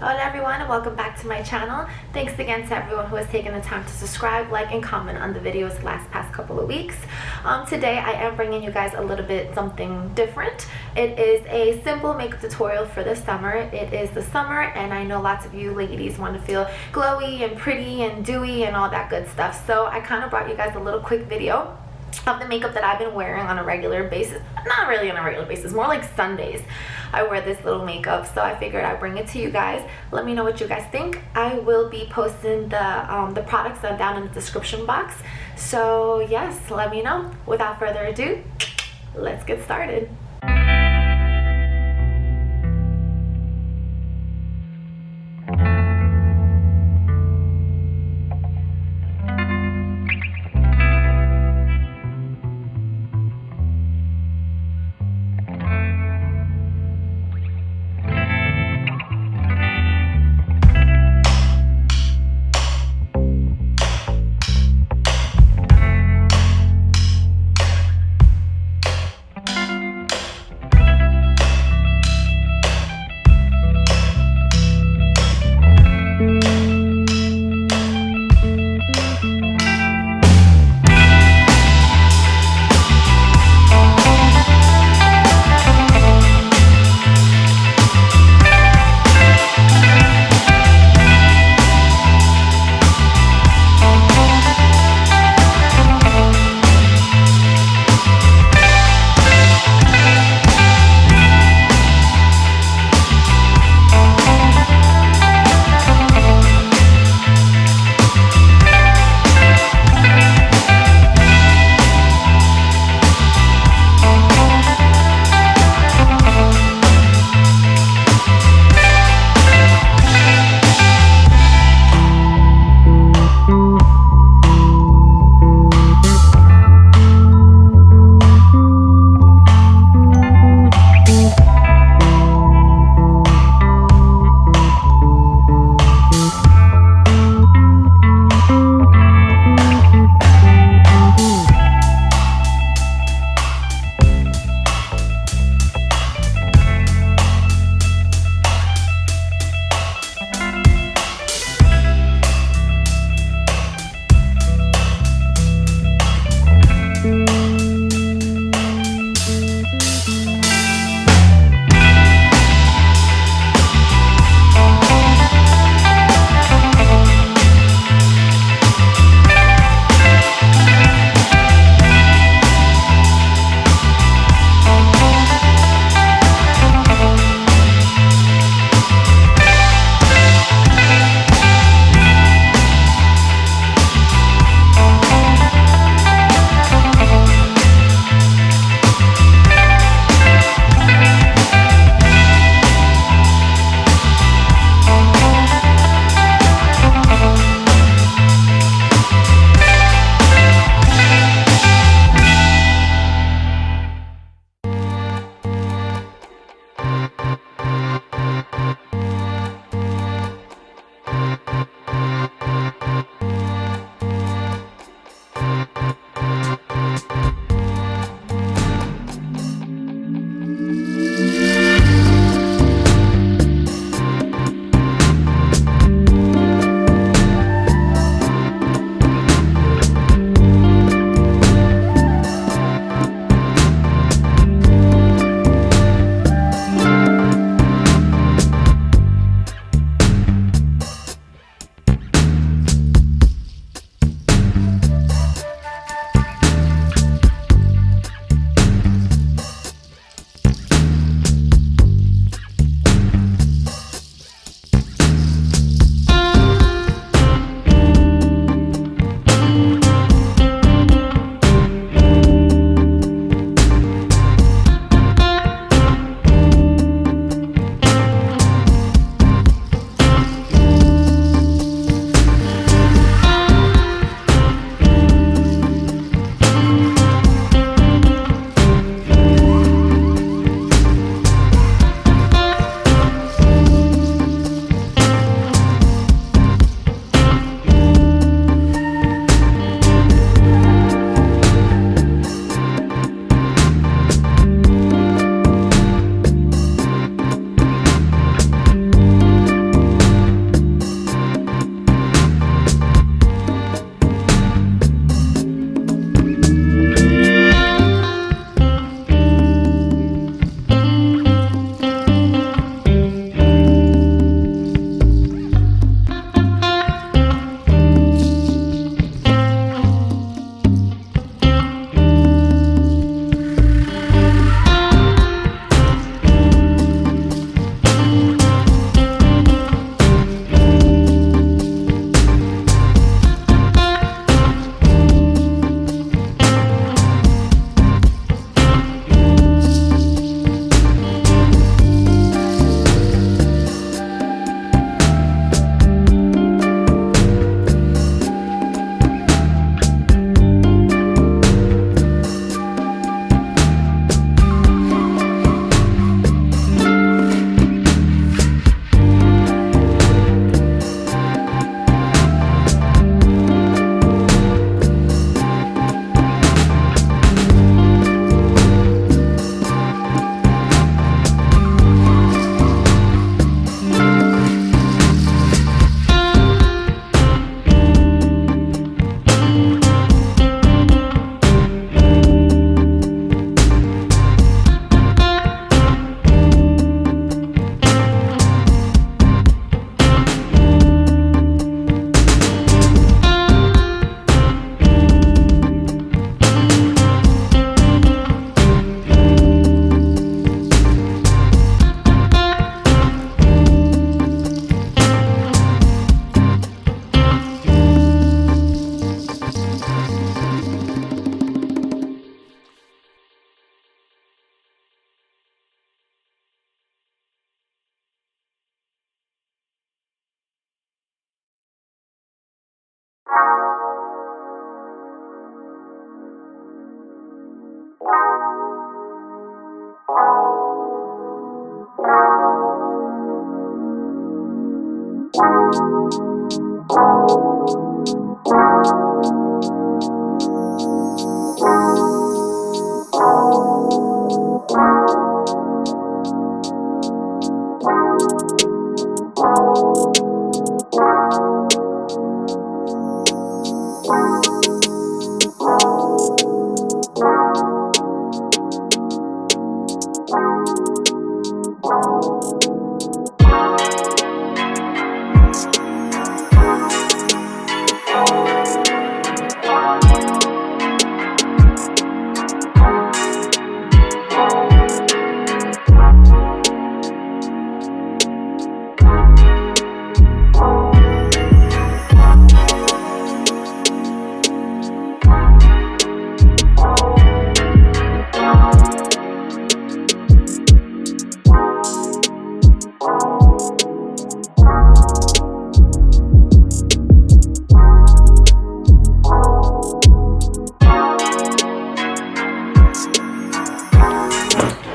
Hello everyone and welcome back to my channel. Thanks again to everyone who has taken the time to subscribe, like, and comment on the videos the past couple of weeks. Today I am bringing you guys a little bit something different. It is a simple makeup tutorial for the summer. It is the summer and I know lots of you ladies want to feel glowy and pretty and dewy and all that good stuff. So I kind of brought you guys a little quick video of the makeup that I've been wearing on a regular basis. Not really on a regular basis, more like Sundays I wear this little makeup, so I figured I'd bring it to you guys. Let me know what you guys think. I will be posting the products down in the description box, so yes, let me know. Without further ado, let's get started.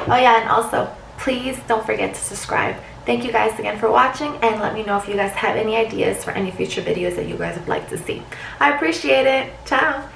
Oh yeah, and also, please don't forget to subscribe. Thank you guys again for watching, and let me know if you guys have any ideas for any future videos that you guys would like to see. I appreciate it. Ciao.